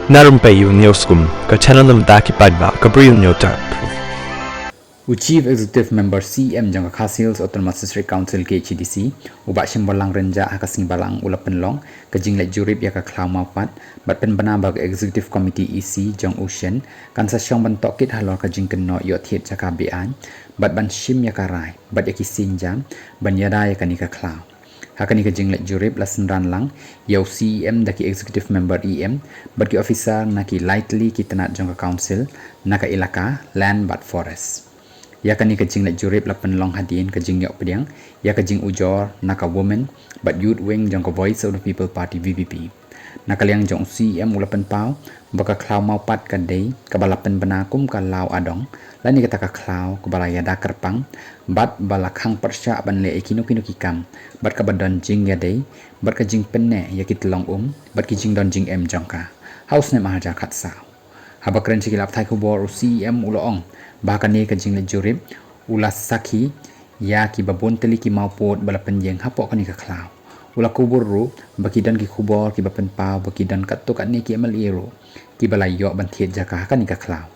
Narumpayu Neoskum, ka channel nam daki padba, ka briyo nyotarp. Chief Executive Member CM jangka Khasils Autonomous District Council KHDC ubak simbolang renja hakasing balang ulapen long kajing let jurip ya ka klau mapat bat pen bana bag Executive Committee EC jong Ocean kan sa syong bentok kit halor kajing keno yo thiet jaka bian bat ban shim ya ka rai bat ya ki sinjam ban yada ya kanika klau hakani kajing let jurip lasen ran lang yau CM daki Executive Member EM bat ki officer naki lightly kitanat jangka council naka ilaka land bat forest ya kani kajing let jurip lapan long hadin kajing yok pediang ya kajing ujor naka women but youth wing jong ko voice of the people party VVP naka liang jong CM ulapan pau baka klau mau pat kadai kabalapan benakum ka lau adong lani kata ka klau kabala ya da kerpang bat balakhang persya ban le ekino kino kikam bat kabadon jing ya dei bat kajing penne ya kitlong bat kijing don jing em jongka house ne mahaja khatsa habakren sikilap thai khubor CM uloong bahkan ni kajing le jurip ulas saki ya ki babon teli ki maupot balapan jeng hapok kani ka klau ula kubur ru baki dan ki kubor ki bapen pau baki dan katuk ni ki amal iro ki balai yo ban thiet jaka kani ka klau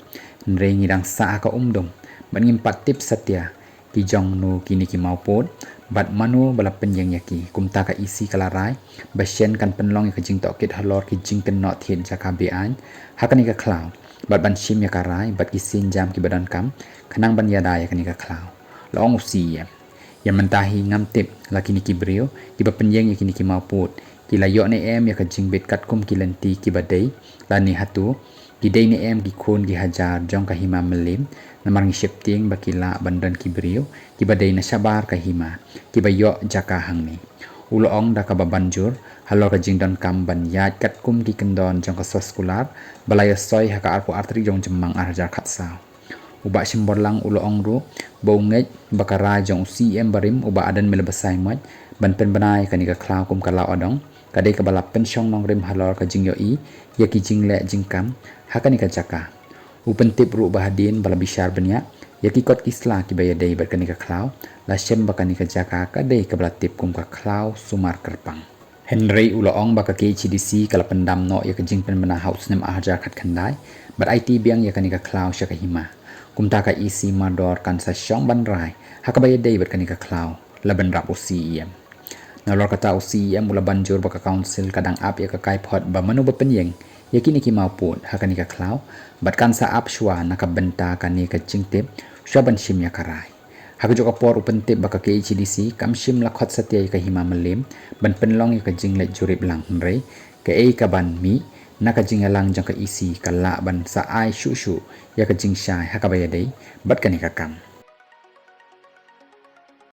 nre ngidang sa ka umdom ban ngimpat tip satya ki jong nu kini ki maupot bat manu balapan jeng yaki kumta ka isi kalarai basyen kan penlong ka jing tokit halor ki jing kenot thiet jaka bean hakani ka klau bat ban shim ya karai bat kisin jam ki badan kam khanang ban yada ya kani ka klau long usi ya yang mentahi ngam tip laki ni ki brio ki ba penjeng ya kini ki mauput ki layo ne em ya ka jingbet kat kum ki lenti ki badai lani hatu ki dei ne em ki khon ki hajar jong ka hima melim namar ngi shifting bakila bandan ki brio ki badai na sabar ka hima ki bayo jaka hang ni uloong da ka babanjur halor ka jingdon kam ban yat kat kum ki kendon jong ka soskular balaya soy haka arpo artri jong jemang arjar khatsa uba simbor lang uloong ru bongej bakara jong CM barim uba adan melebasai mat ban pen banai kani ka klau kum kalau adong kadai ka balap pensyong nong rim halor ka jingyo i ya ki jingle jingkam hakani ka jaka upen tip ru bahadin bala bishar benya ya ki kot kisla ki bayadai bat kani ka klau la shem bakani ka jaka kadai ka bala tip kum ka klau sumar kerpang Henry uloong baka KHDC kala pendam no ya kajing pen bana house nem ajar khat khandai bat IT biang ya kani ka klau sya ka hima kumta ka isi mador kan sa syong ban rai hakabaya dei bat kani ka klau laban rap UCM nalor kata UCM mula banjur baka council kadang ap ya ka kai phot ba manu ba penyeng ya kini ki mauput hakani ka klau bat kan sa ap shwa nakabenta kani ka jingtip shwa ban shim ya karai hakajo ka por upen tip baka KHDC kam shim la khot satya ka hima melim ban penlong ya ka jinglet jurip lang rei ka ei ka ban mi naka jingalang jang ka isi kala ban sa ai shu shu ya ka jing shai hakabaya dei bat kani ka kam